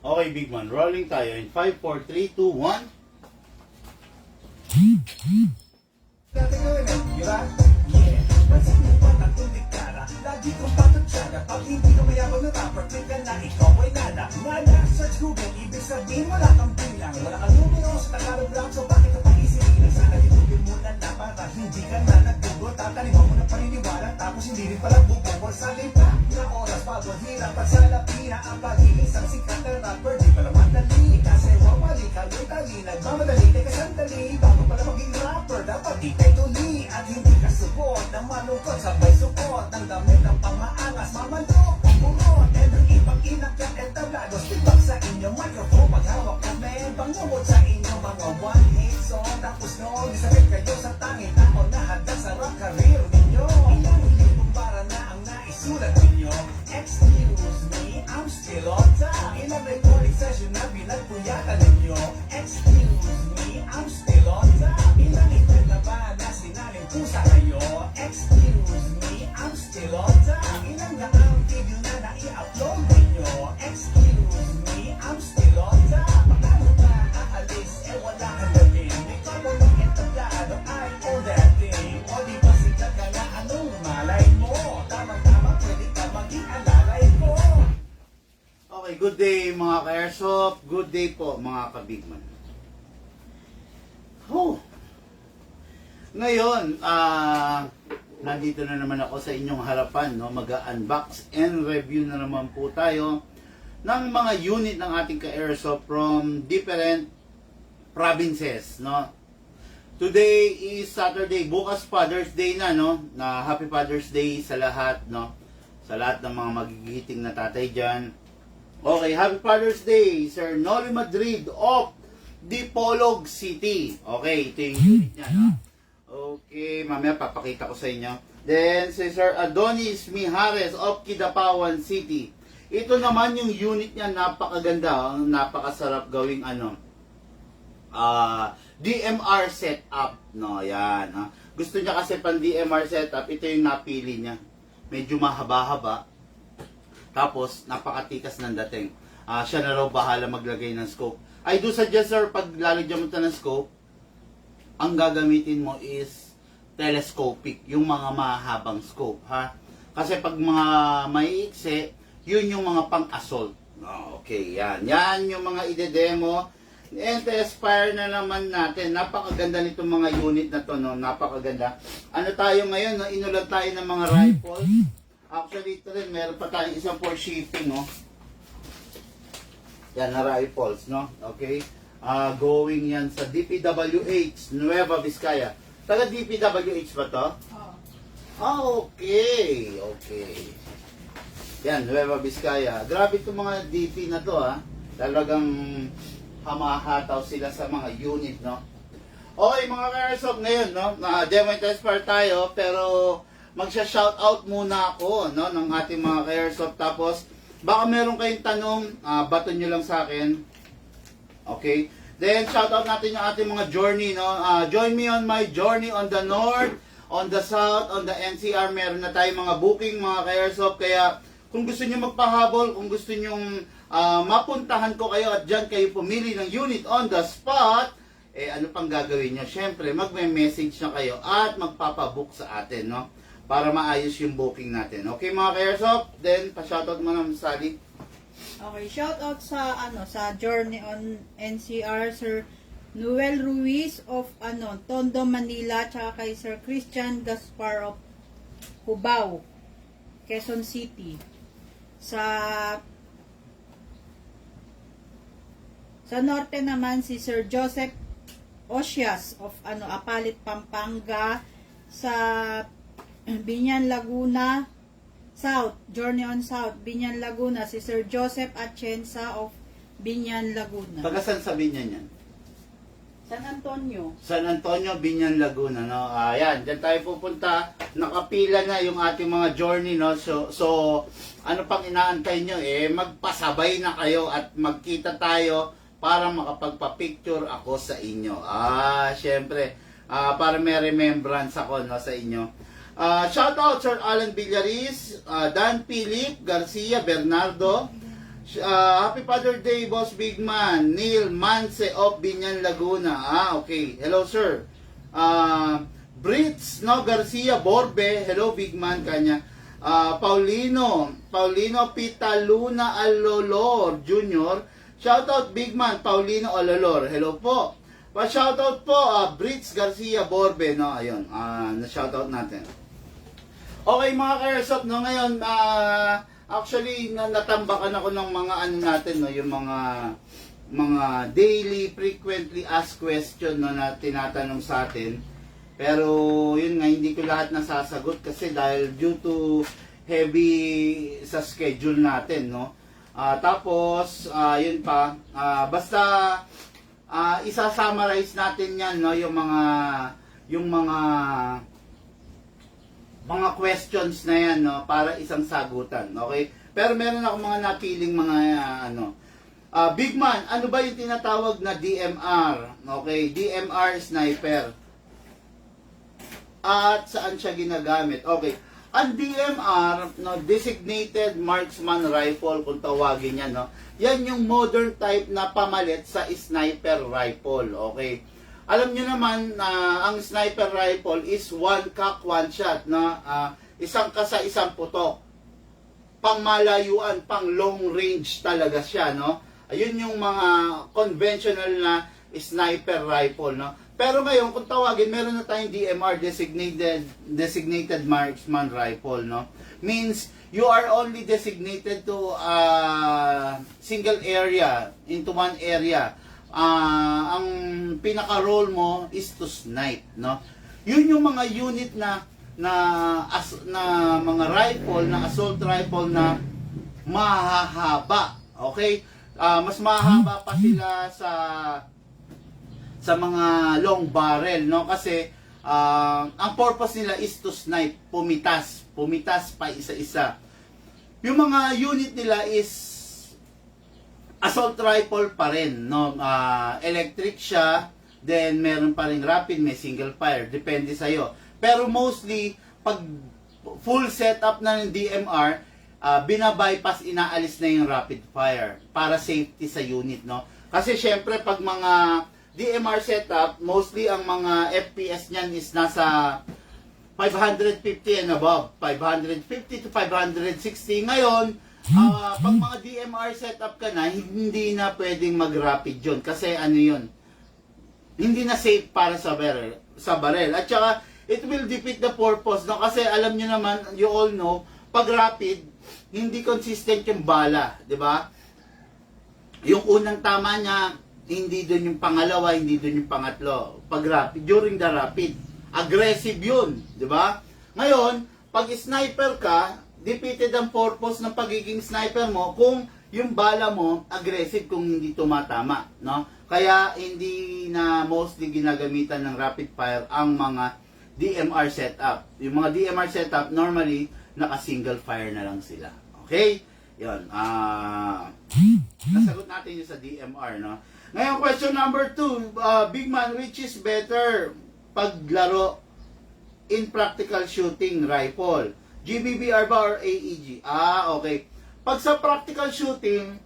Okay, big man. Rolling tayo in 5, 4, 3, 2, 1. Dati ko rin, di ba? Yeah. Pansin mo ba ang tulig ka na? Lagi kong patutsada. Pag hindi ka mayabang na rapper, click ka na ikaw ay nada. Nada, search Google, ibig sabihin wala kang bilang. Wala kang numero sa Tagalog lang, so bakit ka pag-isipin? Sana ditugin mo na na para hindi ka na nag-google. Tataliman mo na paniniwala, tapos hindi rin pala bubukol. Sa lipa na oras, pagod hirap at sa lapina. Ang pag-iisang sikat na rapper, di pala madali. Kasi wawali ka, yung tali, nagmamadali. Teka sandali, bago pala maging rapper, dapat di kay tuli. At hindi ka support ng malungkot, sabay support ng damit ng pamaangas, mamandok, pumurot. And yung ibang inakyat at tablados, tibak sa inyong microphone. Paghawak ko, men, bangumot sa inyong mga one-hit song. Tapos noon, isabit kayo sa tanging tao na hagdan sa rap career ninyo. Ilang libong para na ang naisulat ninyo. Excuse me, I'm still on time. Ilang recording session na pinagpuyatan ninyo. Excuse me, I'm still on time. Ilang event na ba na sinaling pusa kayo? Excuse me, I'm still on time. Ilang na ang video na nai-upload ninyo? Excuse me, I'm still on time. Paano ba aalis? Wala kang dating. Ikaw mo ng entablado, I own that thing. O di ba sikat ka na, anong malay mo? Tama-tama, pwede ka maging alalay ko. Okay, good day mga ka-airsoft. Good day po mga ka-bigman. Oh. Ngayon, nandito na naman ako sa inyong harapan, no? Mag-unbox and review na naman po tayo ng mga unit ng ating ka-airsoft from different provinces, no? Today is Saturday, bukas Father's Day na, no? Na Happy Father's Day sa lahat, no? Sa lahat ng mga magigiting na tatay dyan. Okay, Happy Father's Day, Sir Noli Madrid of Dipolog City. Okay, ito yung unit niya, no? Okay, mamaya papakita ko sa inyo. Then, si Sir Adonis Mijares of Kidapawan City. Ito naman yung unit niya, napakaganda, napakasarap gawing DMR setup, no? Yan, ha? Gusto niya kasi pang DMR setup, ito yung napili niya. Medyo mahaba-haba. Tapos, napakatikas ng dating. Siya na raw bahala maglagay ng scope. I do suggest, sir, pag lalagyan mo ito ng scope, ang gagamitin mo is telescopic, yung mga mahabang scope, ha? Kasi pag mga maiiksi, yun yung mga pang-assault. Okay, yan. Yan yung mga ide-demo. And test-fire na naman natin. Napakaganda nitong mga unit na to, no? Napakaganda. Ano tayo ngayon, no? Inulat tayo ng mga rifles. Actually, ito rin, meron pa tayong isang for shipping, no? Yan, na rifles, no? Okay? Going yan sa DPWH, Nueva Vizcaya. Taga DPWH ba to? Oo. Okay. Okay. Yan, Nueva Vizcaya. Grabe itong mga DP na to, ha? Talagang hamahataw sila sa mga unit, no? Okay, mga ka-airsoft ngayon, no? Demo and test fire tayo, pero magsha-shoutout muna ako, no? Ng ating mga ka-airsoft. Tapos, baka meron kayong tanong, baton nyo lang sa akin. Okay? Then, shoutout natin yung ating mga journey, no? Join me on my journey on the north, on the south, on the NCR. Meron na tayong mga booking, mga ka-airsoft. Kaya, kung gusto nyo magpahabol, kung gusto nyo mapuntahan ko kayo at dyan kayo pumili ng unit on the spot, ano pang gagawin nyo? Siyempre, magme-message na kayo at magpapabook sa atin, no? Para maayos yung booking natin. Okay, mga ka-airsoft? Then, pa-shoutout mo naman, Sally. Okay, shout out sa Journey on NCR, Sir Noel Ruiz of Tondo, Manila, tsaka kay Sir Christian Gaspar of Cubao, Quezon City. Sa norte naman si Sir Joseph Osias of Apalit, Pampanga. Sa Binyan, Laguna South, Journey on South, Binyan, Laguna, si Sir Joseph Atienza of Binyan, Laguna. Taga saan sa Binyan yan? San Antonio. San Antonio, Binyan, Laguna, no? Ayan, dyan tayo pupunta. Nakapila na yung ating mga journey, no? So ano pang inaantay nyo? Magpasabay na kayo at magkita tayo para makapagpa-picture ako sa inyo. Syempre, para may remembrance ako, no, sa inyo. Shout out Sir Alan Villaris, Dan Philip Garcia Bernardo, Happy Father's Day, Boss Big Man. Neil Manse of Binyan, Laguna. Okay. Hello, sir. Brits, no, Garcia Borbe. Hello, Big Man, kanya. Paulino Pitaluna Alolor Jr. Shoutout, Big Man, Paulino Alolor. Hello po. Pa-shoutout po, Brits Garcia Borbe, no, ayun. Na-shoutout natin. Okay, mga ka-airsoft, no, ngayon, actually, natambakan ako ng mga ano natin, no, yung mga daily, frequently asked question, no, na tinatanong sa atin. Pero, yun nga, hindi ko lahat nasasagot kasi dahil due to heavy sa schedule natin, no. Tapos, yun pa, basta, isa-summarize natin yan, no, yung mga questions na yan, no, para isang sagutan, okay? Pero meron ako mga napiling mga Big Man, ano ba yung tinatawag na DMR? Okay, DMR sniper. At saan siya ginagamit? Okay. Ang DMR, no, designated marksman rifle kung tawagin yan, no. Yan yung modern type na pamalit sa sniper rifle, okay? Alam nyo naman na ang sniper rifle is one cock, one shot, na isang ka sa isang putok. Pang malayuan, pang long range talaga siya, no? Ayun yung mga conventional na sniper rifle, no? Pero ngayon, kung tawagin, meron na tayong DMR, designated marksman rifle, no? Means, you are only designated to single area, into one area. Ang pinaka-role mo is to snipe, no? Yun yung mga unit na mga rifle, na assault rifle na mahahaba, okay? Mas mahahaba pa sila sa mga long barrel, no? Kasi ang purpose nila is to snipe, pumitas pa isa-isa. Yung mga unit nila is assault rifle pa rin, no? Electric siya, then meron pa rin rapid, may single fire, depende sa'yo. Pero mostly, pag full setup na ng DMR, binabypass, inaalis na yung rapid fire para safety sa unit, no? Kasi syempre, pag mga DMR setup, mostly ang mga FPS niyan is nasa 550 and above, 550 to 560. Ngayon, pag mga DMR setup ka na, hindi na pwedeng mag-rapid yun. Kasi ano yun, hindi na safe para sa barrel. At saka, it will defeat the purpose, no? Kasi alam nyo naman, you all know, pag rapid, hindi consistent yung bala, di ba? Yung unang tama niya, hindi doon yung pangalawa, hindi doon yung pangatlo. Pag rapid, during the rapid, aggressive yun, di ba? Ngayon, pag sniper ka, defeated ang purpose ng pagiging sniper mo kung yung bala mo aggressive, kung hindi tumatama, no? Kaya hindi na mostly ginagamitan ng rapid fire ang mga DMR setup. Yung mga DMR setup normally naka-single fire na lang sila. Okay? 'Yon. Nasagot natin yung sa DMR, no? Ngayon, question number 2, Big Man, which is better paglaro in practical shooting rifle? GBBR ba or AEG? Okay. Pag sa practical shooting,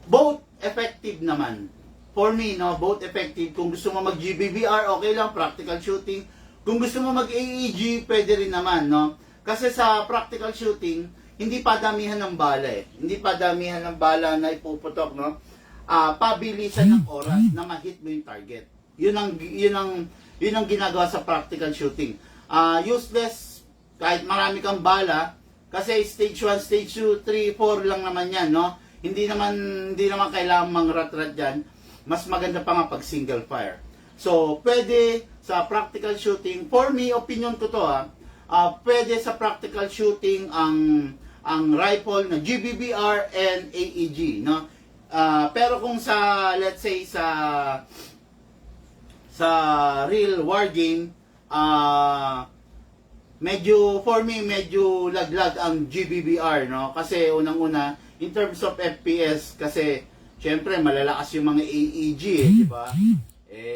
both effective naman. For me, no, both effective. Kung gusto mo mag-GBBR, okay lang, practical shooting. Kung gusto mo mag-AEG, pwede rin naman, no? Kasi sa practical shooting, hindi pa damihan ng bala eh. Hindi pa damihan ng bala na ipuputok, no? Pabilisan ng oras na ma-hit mo yung target. Yun ang ginagawa sa practical shooting. Useless kahit marami kang bala, kasi stage 1, stage 2, 3, 4 lang naman yan, no? Hindi naman kailangan mangrat-rat dyan. Mas maganda pa nga pag single fire. So, pwede sa practical shooting, for me, opinion ko to pwede sa practical shooting ang rifle na GBBR and AEG, no? Pero kung sa, let's say, sa real war game, for me, medyo laglag ang GBBR, no? Kasi unang-una, in terms of FPS, kasi, syempre, malalakas yung mga AEG, di ba?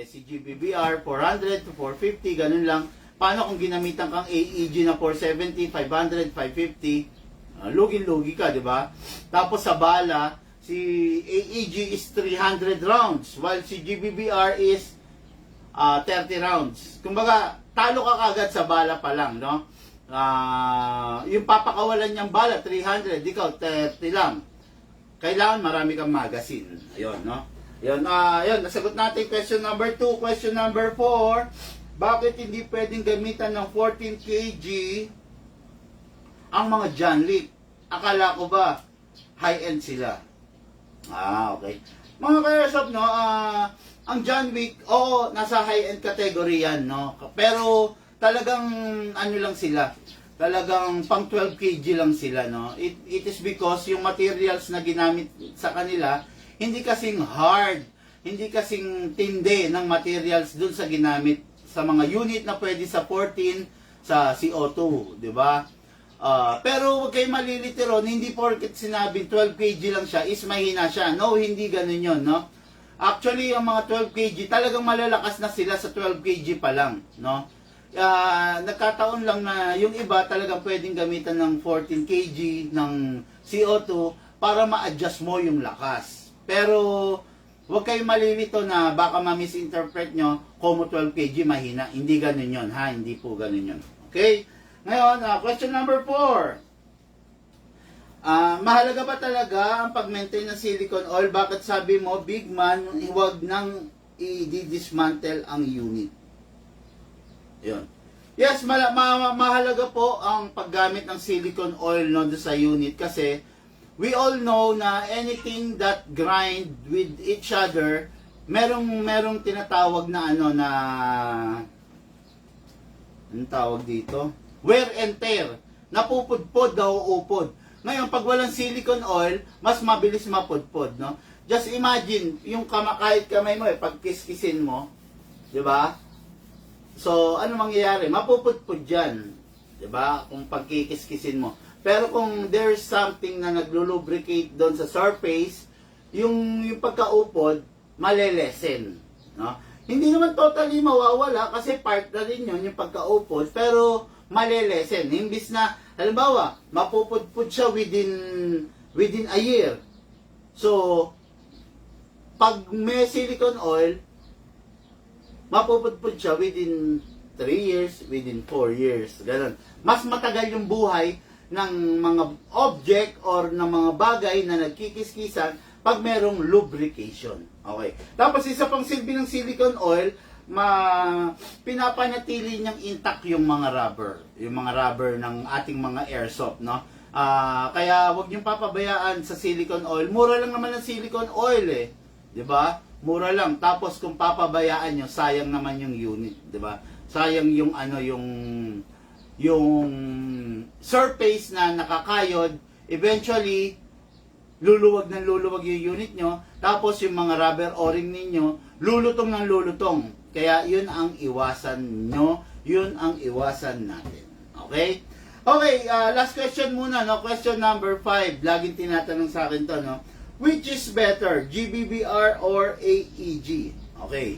Si GBBR, 400 to 450, ganun lang. Paano kung ginamitan kang AEG na 470, 500, 550? Lugi-lugi ka, di ba? Tapos sa bala, si AEG is 300 rounds, while si GBBR is 30 rounds. Kumbaga, talo ka kagad sa bala pa lang, no? Yung papakawalan niyang bala, 300, ikaw 30 lang. Kailangan marami kang magazine. Ayun, no? Ayun, nasagot natin question number 2. Question number 4. Bakit hindi pwedeng gamitan ng 14 kg ang mga John Wick? Akala ko ba high-end sila? Okay. Mga ka-airsoft, no, ang John Wick, nasa high-end category yan, no? Pero talagang ano lang sila, talagang pang 12 kg lang sila, no? It is because yung materials na ginamit sa kanila, hindi kasing hard, hindi kasing tindi ng materials dun sa ginamit sa mga unit na pwede sa 14 sa CO2, di ba? Pero huwag kayo maliliteron, hindi porket sinabing 12 kg lang siya is mahina siya. No, hindi ganun yun, no? Actually, ang mga 12 kg, talagang malalakas na sila sa 12 kg pa lang, no? Nagkataon lang na yung iba talagang pwedeng gamitan ng 14 kg ng CO2 para ma-adjust mo yung lakas. Pero huwag kayong malilito na baka ma-misinterpret nyo como 12 kg mahina. Hindi ganun yun, ha? Hindi po ganun yun. Okay? Ngayon, question number 4. Mahalaga ba talaga ang pag-maintain ng silicone oil? Bakit sabi mo, big man, huwag nang i-dismantle ang unit? Yun. Yes, mahalaga po ang paggamit ng silicone oil no, sa unit kasi we all know na anything that grind with each other, merong tinatawag na anong tawag dito? Wear and tear. Napupudpod daw upod. Ngayon, pag walang silicone oil, mas mabilis mapudpod, no? Just imagine, yung kahit kamay mo, pag kiskisin mo, di ba? So, ano mangyayari? Mapupudpod dyan, di ba? Kung pagkikiskisin mo. Pero kung there's something na naglo-lubricate doon sa surface, yung pagkaupod, malelesen. No? Hindi naman totally mawawala kasi part na rin yun, yung pagkaupod, pero malelesen. Imbis na, halimbawa, mapupudpud siya within a year. So, pag may silicone oil, mapupudpud siya within 3 years, within 4 years. Ganun. Mas matagal yung buhay ng mga object or ng mga bagay na nagkikiskisan pag merong lubrication. Okay. Tapos isa pang silbi ng silicone oil, pinapanatili niyang intact yung mga rubber. Yung mga rubber ng ating mga airsoft, no? Kaya wag niyong papabayaan sa silicone oil. Mura lang naman ang silicone oil eh. 'Di ba? Mura lang. Tapos kung papabayaan niyo, sayang naman yung unit, 'di ba? Sayang yung yung surface na nakakayod, eventually, luluwag yung unit nyo, tapos yung mga rubber o-ring ninyo, lulutong ng lulutong. Kaya yun ang iwasan nyo, yun ang iwasan natin. Okay? Okay, last question muna, no? Question number 5. Laging tinatanong sa akin to, no? Which is better, GBBR or AEG? Okay.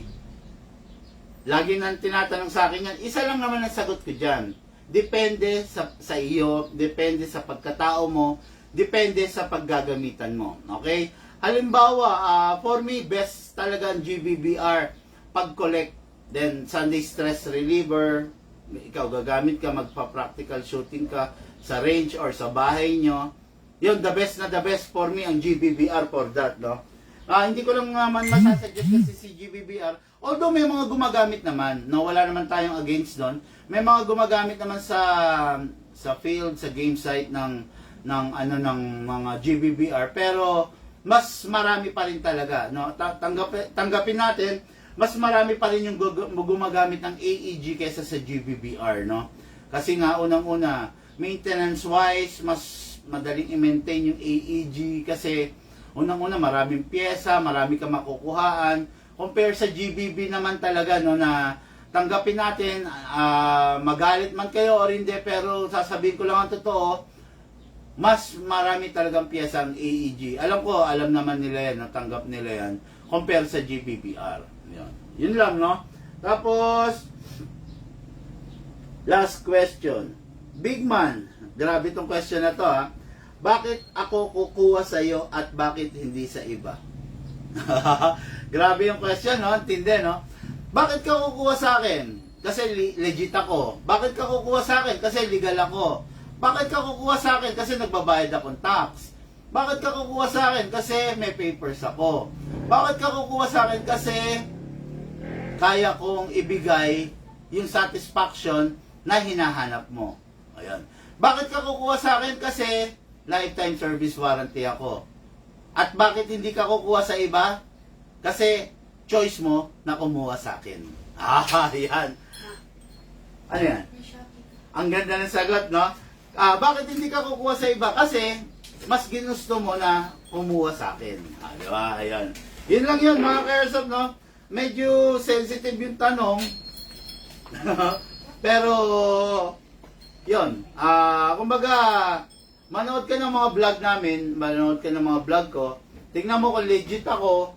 Lagi nang tinatanong sa akin yan. Isa lang naman ang sagot ko dyan. Depende sa iyo, depende sa pagkatao mo, depende sa paggagamitan mo. Okay? Halimbawa, for me, best talaga ang GBBR pag-collect. Then, Sunday stress reliever, ikaw gagamit ka, magpa-practical shooting ka sa range or sa bahay nyo. Yun, the best for me ang GBBR for that, no? Hindi ko lang naman masasuggest kasi si GBBR. Although may mga gumagamit naman, no, wala naman tayong against doon. May mga gumagamit naman sa field, sa game site ng mga GBBR, pero mas marami pa rin talaga, no? Tanggapin natin, mas marami pa rin yung gumagamit ng AEG kaysa sa GBBR, no? Kasi nga unang-una, maintenance wise, mas madaling i-maintain yung AEG kasi unang-una maraming pyesa, marami kang makukuhaan. Compare sa GBB naman talaga, no, na tanggapin natin, magalit man kayo or hindi, pero sasabihin ko lang ang totoo, mas marami talagang pyesa ang AEG. Alam naman nila yan, natanggap nila yan, compare sa GBBR. Yun lang, no? Tapos, last question. Big man, grabe tong question na to, ha? bakit ako kukuha sa iyo at bakit hindi sa iba? Grabe yung question, no? Tindi, no? Bakit ka kukuha sa akin? Kasi legit ako. Bakit ka kukuha sa akin? Kasi legal ako. Bakit ka kukuha sa akin? Kasi nagbabayad akong tax. Bakit ka kukuha sa akin? Kasi may papers ako. Bakit ka kukuha sa akin? Kasi kaya kong ibigay yung satisfaction na hinahanap mo. Ayan. Bakit ka kukuha sa akin? Kasi lifetime service warranty ako. At bakit hindi ka kukuha sa iba? Kasi choice mo na kumuha sa akin. Yan. Ano yan? Ang ganda ng sagot, no? Bakit hindi ka kukuha sa iba? Kasi mas ginusto mo na kumuha sa akin. Di ba? Ayan. Yun lang yun, mga ka-airsoft, no? Medyo sensitive yung tanong. Pero, yun. Kumbaga, manood ka ng mga vlog namin, manood ka ng mga vlog ko, tingnan mo kung legit ako.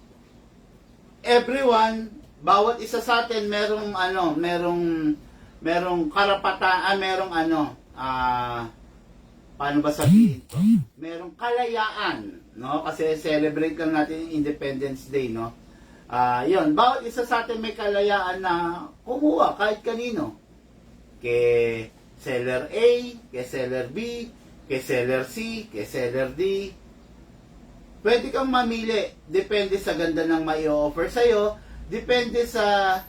Everyone, bawat isa sa atin merong karapatan, paano ba sabihin to? Merong kalayaan, no? Kasi celebrate lang natin yung Independence Day, no? Yun, bawat isa sa atin may kalayaan na kumuha kahit kanino. Kay seller A, kay seller B, kay seller C, kay seller D. Pwede kang mamili. Depende sa ganda ng mai-offer sa'yo. Depende sa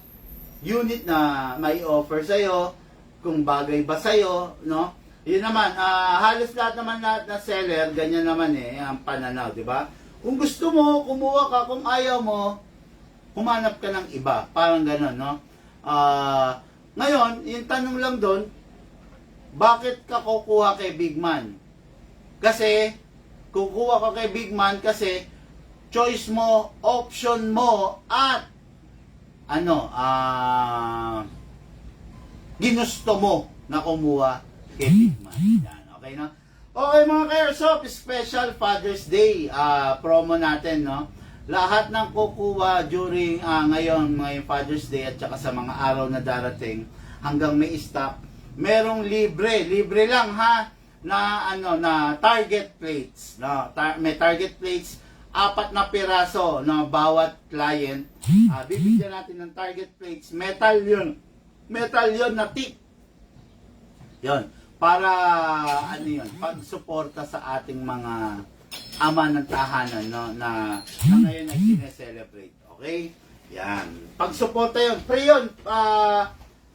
unit na mai-offer sa'yo. Kung bagay ba sa'yo, no? Yun naman, halos lahat na seller, ganyan naman ang pananaw, di ba? Kung gusto mo, kumuha ka. Kung ayaw mo, humanap ka ng iba. Parang gano'n, no? Ngayon, yung tanong lang doon, bakit ka kukuha kay Big Man? Kasi, kukuha ka kay Big Man kasi choice mo, option mo, at ginusto mo na kumuha kay Big Man. Yan, okay, no? Okay, mga ka-airsoft, special Father's Day promo natin, no? Lahat ng kukuha during ngayon Father's Day at saka sa mga araw na darating hanggang may stock, merong libre lang ha na target plates, no? May target plates 4 na piraso, no, bawat client. Bibigyan natin ng target plates, metal yun na tick. Yun, para pagsuporta sa ating mga ama ng tahanan, no, na ngayon ay sineselebrate. Okay? Yan. Pagsuporta yun. Free yun.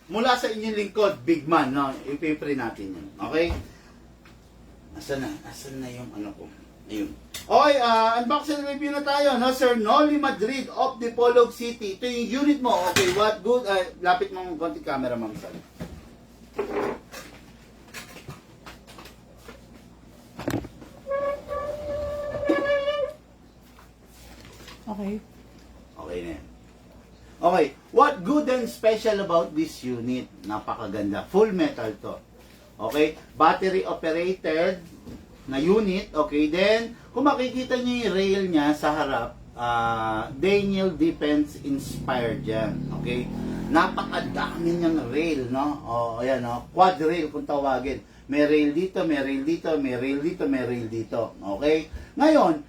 Mula sa inyong lingkod, Big Man, no? Ipi-free natin yun. Okay? Asan na yung ko? Ayun. Okay, unboxing review na tayo, no? Sir Noli Madrid of Dipolog City. Ito yung unit mo. Okay, what good? Lapit mong konti camera, Ma'am Sal. Okay. Okay na yan. Okay, what good and special about this unit? Napakaganda. Full metal to. Okay, battery operated na unit. Okay, then, kung makikita nyo yung rail niya sa harap, Daniel Defense inspired yan. Okay, napakadami niyang rail, no? Ayan, no? Quad rail kung tawagin. May rail dito, may rail dito, may rail dito, may rail dito. Okay, ngayon,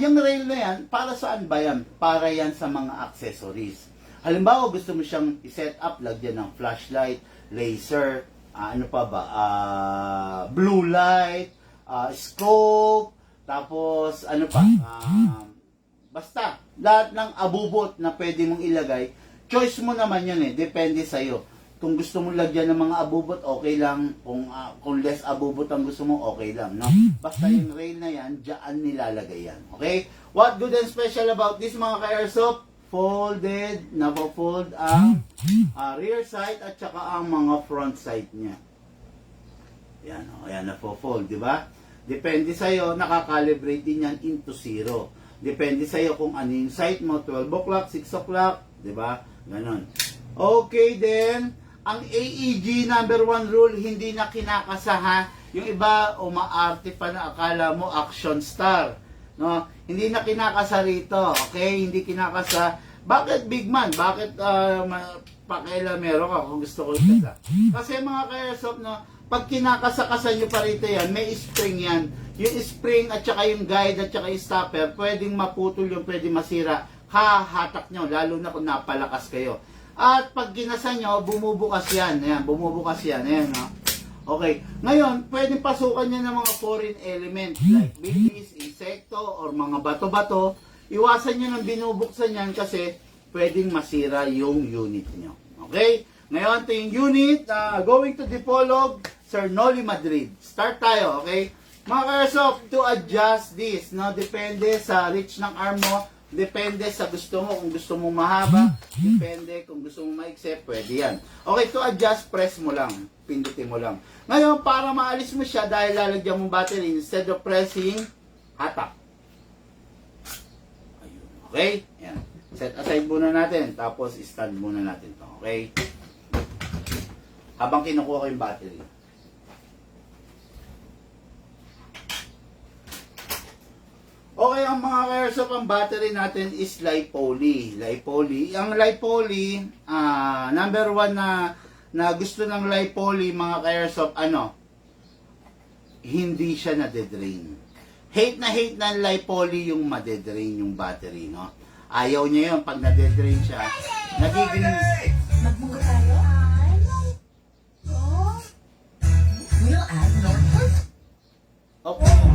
yung rail na yan, para saan ba yan? Para yan sa mga accessories. Halimbawa, gusto mo siyang i-set up, lagyan ng flashlight, laser, blue light, scope, tapos basta, lahat ng abubot na pwede mong ilagay, choice mo naman yun depende sa'yo. Kung gusto mong lagyan ng mga abubot, okay lang. Kung less abubot ang gusto mo, okay lang, no? Basta yung rail na yan, dyan nilalagay yan. Okay? What good and special about this, mga ka-airsoft? Folded, napo-fold ang rear sight at saka ang mga front sight niya. Yan, ayan, napo-fold, di ba? Depende sa'yo, nakakalibrate din yan into 0. Depende sa'yo kung ano yung sight mo, 12 o'clock, 6 o'clock, di ba? Ganon. Okay, then, ang AEG number 1 rule, hindi na kinakasaha. Yung iba, umaarte pa na akala mo action star. No? Hindi na kinakasa rito. Okay? Hindi kinakasa. Bakit Big Man? Bakit pakailamero ka kung gusto ko isa? Kasi mga ka-airsoft, no, pag kinakasakasan nyo pa rito yan, may spring yan. Yung spring at saka yung guide at saka yung stopper, pwedeng maputol yung pwedeng masira. Hahatak nyo, lalo na kung napalakas kayo. At pag ginasan nyo, bumubukas yan. Ayan, bumubukas yan. Ayan, no? Okay. Ngayon, pwedeng pasukan nyo ng mga foreign elements like bibis, insekto, or mga bato-bato. Iwasan nyo ng binubuksan yan kasi pwedeng masira yung unit nyo. Okay? Ngayon, ito yung unit going to Dipolog, Sir Noli Madrid. Start tayo, okay? Mga ka-airsoft, to adjust this, no? Depende sa reach ng arm mo, depende sa gusto mo, kung gusto mo mahaba, depende kung gusto mo maikse, pwede yan. Okay, to adjust, press mo lang, pindutin mo lang. Ngayon, para maalis mo siya dahil lalagyan mo battery, instead of pressing, hatak. Ayun, okay? Yan. Set aside muna natin, tapos stand muna natin to, okay? Habang kinukuha ko yung battery. Okay, ang mga ka-airsoft, ang battery natin is LiPoly. Ang LiPoly, number one na gusto ng LiPoly, mga ka-airsoft, hindi siya nade-drain. Hate na ng LiPoly yung madedrain yung battery, no? Ayaw niya yun, pag nade-drain siya, nagiging... Magmunggo tayo? We'll add Northwood Off mo yun.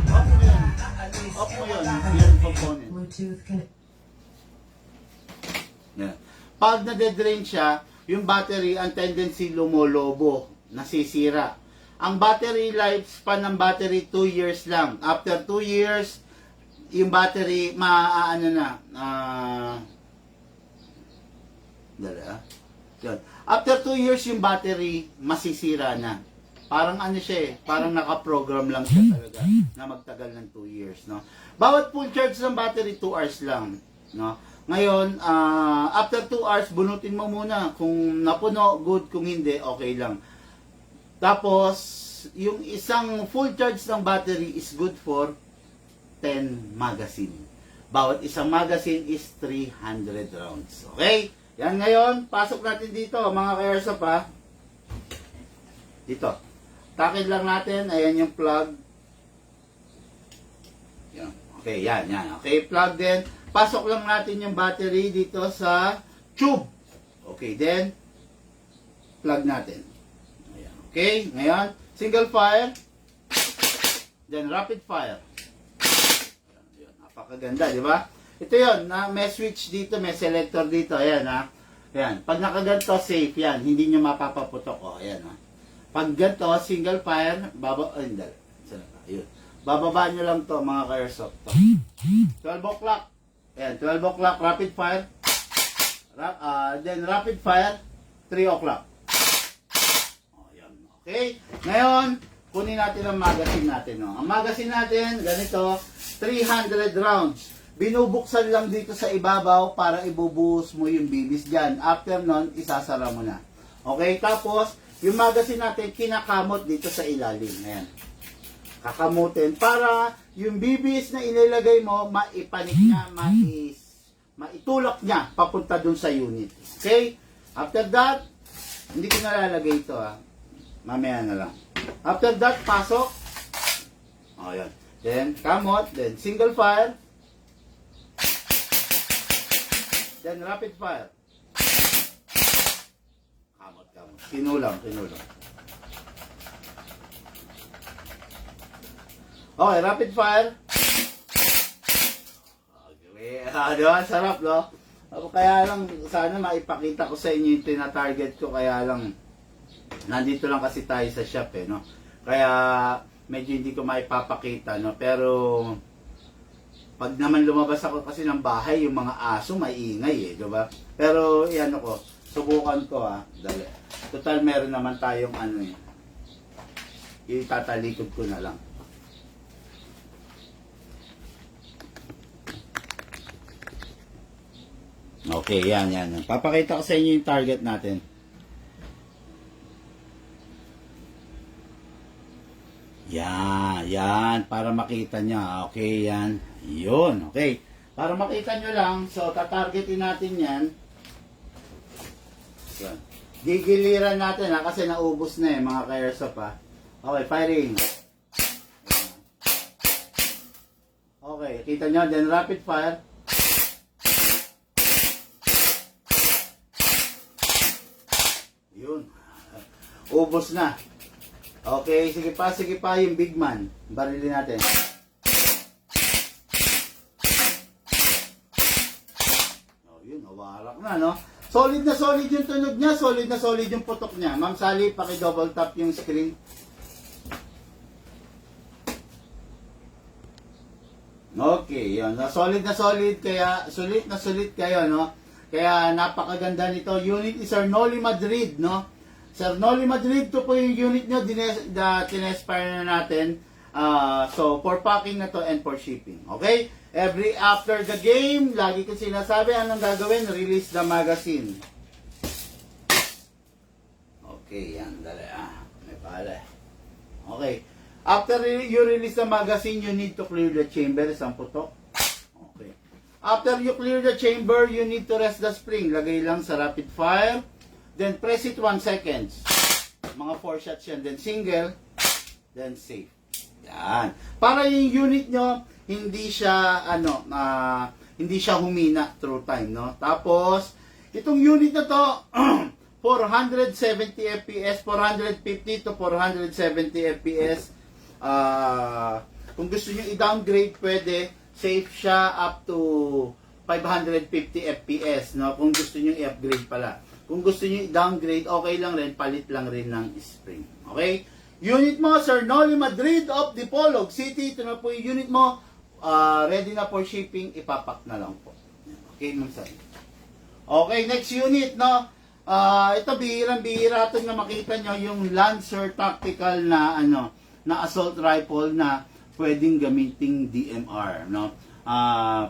Off mo yun. Yung component. Bluetooth connect. Yan. Pag nade-drain siya, yung battery, ang tendency lumolobo, nasisira. Ang battery lifespan ng battery 2 years lang. After 2 years, yung battery Yan. After 2 years yung battery masisira na. Parang siya parang naka-program lang siya talaga na magtagal ng 2 years, no. Bawat full charge ng battery 2 hours lang, no. Ngayon, after 2 hours bunutin mo muna kung napuno, good, kung hindi, okay lang. Tapos yung isang full charge ng battery is good for 10 magazine. Bawat isang magazine is 300 rounds. Okay? Yan ngayon, pasok natin dito, mga ka-airsoft ha. Dito. Takid lang natin, ayan yung plug. Yan. Okay, yan. Okay, plug din. Pasok lang natin yung battery dito sa tube. Okay, then, plug natin. Ayan. Okay, ngayon, single fire. Then, rapid fire. Ayan, napakaganda, di ba? Ito yun, may switch dito, may selector dito. Ayan, ha. Ayan, pag nakaganto, safe yan. Hindi nyo mapapaputok. O, ayan, ha. Pag ganito, single fire, bababa nyo lang to, mga ka-airsoft. 12 o'clock. Ayan, 12 o'clock, rapid fire. Then rapid fire, 3 o'clock. Ayan, okay. Ngayon, kunin natin ang magazine natin. No? Ang magazine natin, ganito, 300 rounds. Binubuksan lang dito sa ibabaw para ibubuhos mo yung bibis dyan. After nun, isasara mo na. Okay, tapos, yung magazine natin, kinakamot dito sa ilalim. Ayan. Kakamutin para yung bibis na inilagay mo, maipanik niya, maitulak niya papunta dun sa unit. Okay? After that, hindi ko nalalagay ito ha. Mamaya na lang. After that, pasok. O, yan. Then, kamot. Then, single fire. Then, rapid fire. Kamot. Kinulang. Okay, rapid fire. Okay, diba? Sarap, no? Kaya lang, sana maipakita ko sa inyo yung tina-target ko, kaya lang, nandito lang kasi tayo sa shop, no? Kaya, medyo hindi ko maipapakita, no? Pero, pag naman lumabas ako kasi ng bahay, yung mga aso, maingay, diba? Pero, yan ako, subukan ko, dali. Total, meron naman tayong itatalikod ko na lang. Okay, yan. Papakita ko sa inyo yung target natin. Yan. Para makita nyo. Okay, yan. Yun, okay. Para makita nyo lang, so tatargetin natin yan. Yan. Gigiliran natin kasi naubos na mga ka-airsoft Okay, firing. Okay, kita nyo, then rapid fire. Yun. Ubos na. Okay, sige pa yung big man. Barilin natin. Oh, yun, nawarak na, no? Solid na solid yung tunog niya, solid na solid yung putok niya. Ma'am Sally, paki-double tap yung screen. Okay, yun. Solid na solid, kaya sulit na sulit kayo, no? Kaya napakaganda nito. Unit is Sir Noli Madrid, no? Sir Noli Madrid, to po yung unit nyo, tinespire na natin. So, for packing na to and for shipping. Okay? Every after the game, lagi ko sinasabi, anong gagawin? Release the magazine. Okay, yan. Dali, may pala. Okay. After you release the magazine, you need to clear the chamber. Isang putok. Okay. After you clear the chamber, you need to rest the spring. Lagay lang sa rapid fire. Then press it 1 seconds. Mga 4 shots yan. Then single. Then safe. Yan. Para yung unit nyo, hindi siya, hindi siya humina through time, no? Tapos, itong unit na to, 470 FPS, 450 to 470 FPS. Kung gusto nyo i-downgrade, pwede. Safe siya up to 550 FPS, no? Kung gusto nyo i-upgrade pala. Kung gusto nyo i-downgrade, okay lang rin, palit lang rin ng spring. Okay? Unit mo, Sir Noli Madrid of Dipolog City. Ito na po yung unit mo. Ready na for shipping. Ipapak na lang po. Okay, Ma'am Sally. Okay, next unit, no? Ito, bihirang-bihira ito na makita nyo yung Lancer Tactical na, na assault rifle na pwedeng gamiting DMR, no?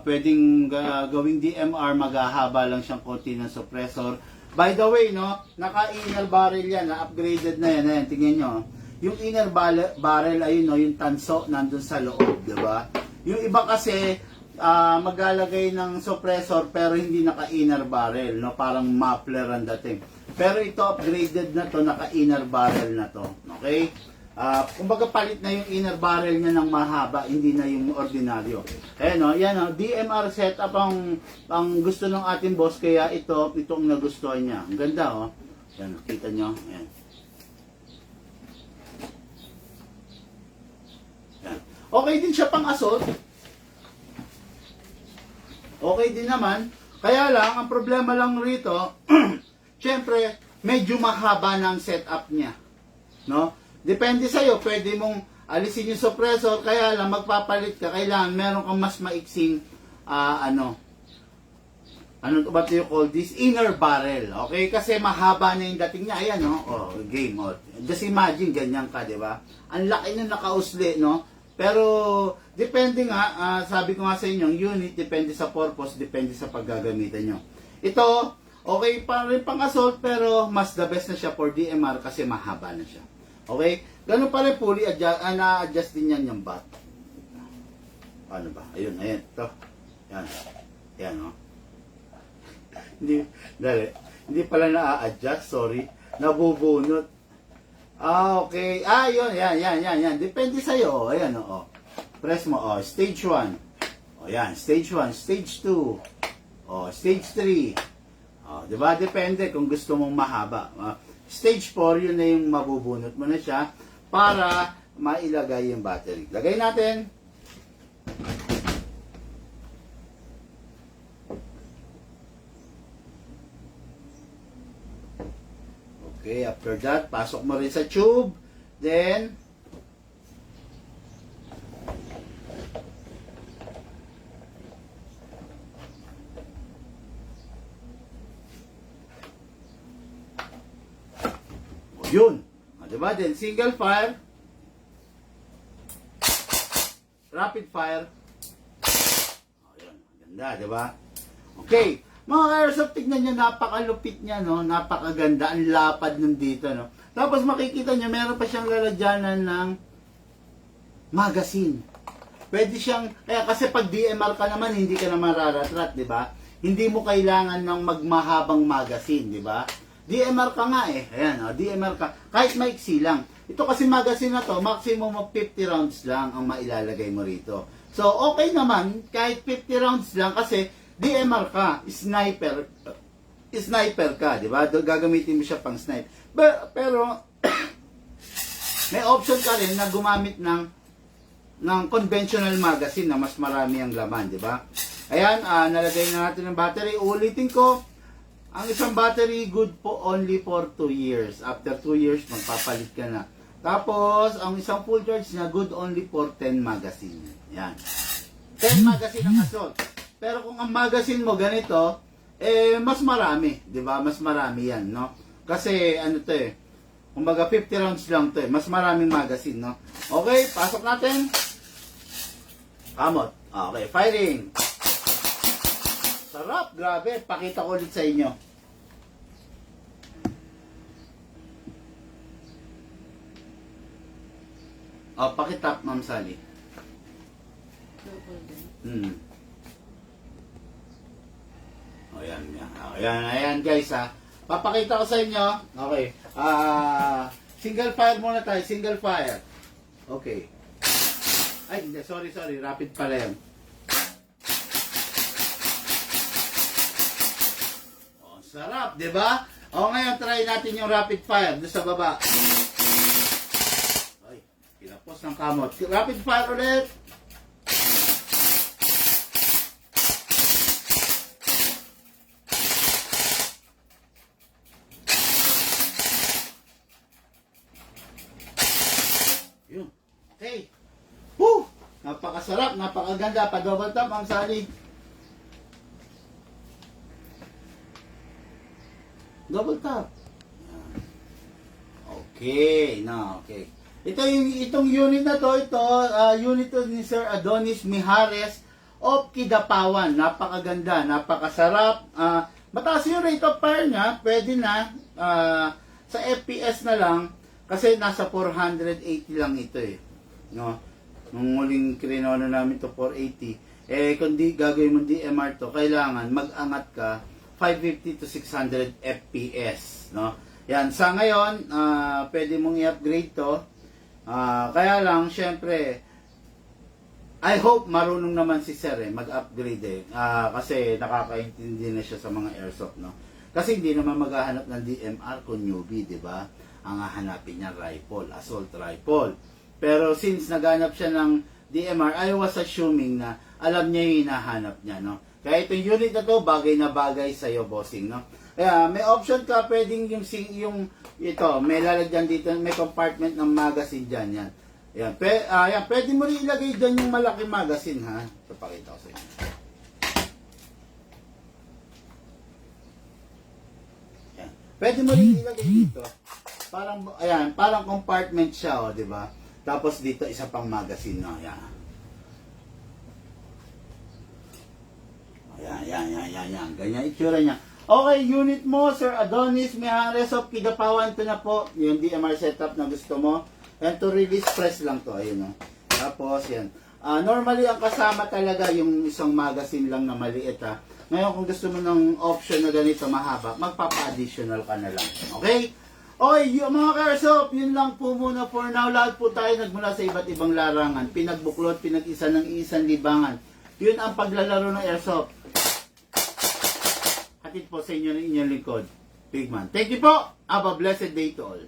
Pwedeng gawing DMR, maghahaba lang siyang konti ng suppressor. By the way, no, naka-inner barrel yan, na-upgraded na yan. Ayan, tingnan nyo. Yung inner barrel, ayun, no, yung tanso nandun sa loob, di ba? Yung iba kasi, maglalagay ng suppressor pero hindi naka-inner barrel, no? Parang muffler ang dating. Pero ito, upgraded na to, naka-inner barrel na to. Okay? Kumbaga palit na yung inner barrel niya ng mahaba, hindi na yung ordinaryo. Ayan, no? Yan, no? DMR setup ang gusto ng ating boss, kaya itong nagustuhan niya. Ang ganda, oh. Yan, kita nyo. Ayan. Yan. Okay din siya pang assault. Okay din naman. Kaya lang, ang problema lang rito, syempre, medyo mahaba ng setup niya. No? Depende sa'yo, pwede mong alisin yung suppressor, kaya lang magpapalit ka, kailangan meron kang mas maiksing, ano ba you call this? Inner barrel. Okay? Kasi mahaba na yung dating niya. Ayan, no? Oh, game. Oh. Just imagine, ganyan ka, di ba? Ang laki na nakausli, no? Pero, depende nga, sabi ko nga sa inyo, unit, depende sa purpose, depende sa paggagamitan nyo. Ito, okay pa rin pang assault, pero mas the best na siya for DMR kasi mahaba na siya. Okay? Ganun pa rin, fully na-adjust din yan yung bat. Paano ba? Ayun, ayun. Ito. Yan. Yan, no? Hindi pala na-adjust, sorry. Nabubunot. Okay. Yun, yan. Depende sa'yo. Ayan, o. Press mo, stage 1. Yan, stage 1, stage 2. Stage 3. Diba? Depende kung gusto mong mahaba. Stage 4, yun na yung mabubunot mo na siya para mailagay yung battery. Lagay natin. Okay, after that, pasok mo rin sa tube. Then, yun. Diba? Then, single fire. Rapid fire. Yun. Ganda, diba? Okay. Mga airsoft, tignan nyo, napakalupit niya, no? Napakaganda. Ang lapad nun dito, no? Tapos makikita nyo, meron pa siyang lalagyanan ng magazine. Pwede siyang, kasi pag DMR ka naman, hindi ka naman raratrat, di ba? Hindi mo kailangan ng magmahabang magazine, di ba? DMR ka nga eh. Ayan, DMR ka. Kahit maiksi lang. Ito kasi magazine na to, maximum of 50 rounds lang ang mailalagay mo rito. So, okay naman, kahit 50 rounds lang kasi DMR ka, sniper ka, di ba? Gagamitin mo siya pang snipe. Pero, may option ka rin na gumamit ng conventional magazine na mas marami ang laman, di ba? Ayan, nalagay na natin ang battery. Ulitin ko, ang isang battery good po only for 2 years. After 2 years, magpapalit ka na. Tapos, ang isang full charge na good only for 10 magazine. Yan. 10 magazine ang assault. Pero kung ang magazine mo ganito, mas marami. Di ba? Mas marami yan, no? Kasi, ano to eh, kumbaga 50 rounds lang to eh. Mas maraming magazine, no? Okay, pasok natin. Kamot. Okay, firing. Sarap, grabe. Pakita ko ulit sa inyo. Pakitap, Ma'am Sally. Ayan guys ha. Papakita ko sa inyo. Okay. Single fire muna tayo. Single fire. Okay. Ay, hindi. Sorry. Rapid pala yan. Sarap, di ba? Ngayon try natin yung rapid fire doon sa baba. Ay, pinapos ng kamot. Rapid fire ulit. Yun. Okay. Woo! Napakasarap, napakaganda. Pa-double tap ang Sally. Double tap. Okay, okay. Itong unit na to, unit to ni Sir Adonis Mijares of Kidapawan. Napakaganda, napakasarap. Mataas yung rate of fire niya, pwede na. Sa FPS na lang, kasi nasa 480 lang ito eh. No? Nung muling krinono namin to 480. Kung di gagawin mo DMR to, kailangan mag-angat ka 550 to 600 FPS, no? Yan, sa ngayon, pwede mong i-upgrade to. Kaya lang, syempre, I hope marunong naman si Sir mag-upgrade kasi nakakaintindi na siya sa mga airsoft, no? Kasi hindi naman maghahanap ng DMR kung newbie, di ba? Ang hahanapin niya rifle, assault rifle. Pero since naghanap siya ng DMR, I was assuming na alam niya yung hinahanap niya, no? Kaya itong unit na to, bagay na bagay sa'yo, bossing, no? Kaya, may option ka, pwedeng yung ito, may lalagyan dito, may compartment ng magazine dyan, yan. Yan, pwede mo rin ilagay dyan yung malaking magazine, ha? Ito, pakita ko sa inyo. Yan. Pwede mo rin ilagay dito. Parang compartment siya, di ba? Tapos dito, isa pang magazine, no? Yan. Yan. Ganyan itsura niya. Okay, unit mo, Sir Adonis Mijares of Kidapawan. Ito na po, yung DMR setup na gusto mo. And to release, press lang to. Ayun, no? Tapos, yan. Normally, ang kasama talaga yung isang magazine lang na maliit, ha. Ngayon, kung gusto mo ng option na ganito, mahaba, magpapa-additional ka na lang. Okay? Okay, yung mga ka-airsoft, yun lang po muna for now. Lahat po tayo nagmula sa iba't ibang larangan. Pinagbuklod, pinag-isa ng isang libangan. Yun ang paglalaro ng airsoft. Hatid po sa inyo ng inyong lingkod, Big Man. Thank you po. Have a blessed day to all.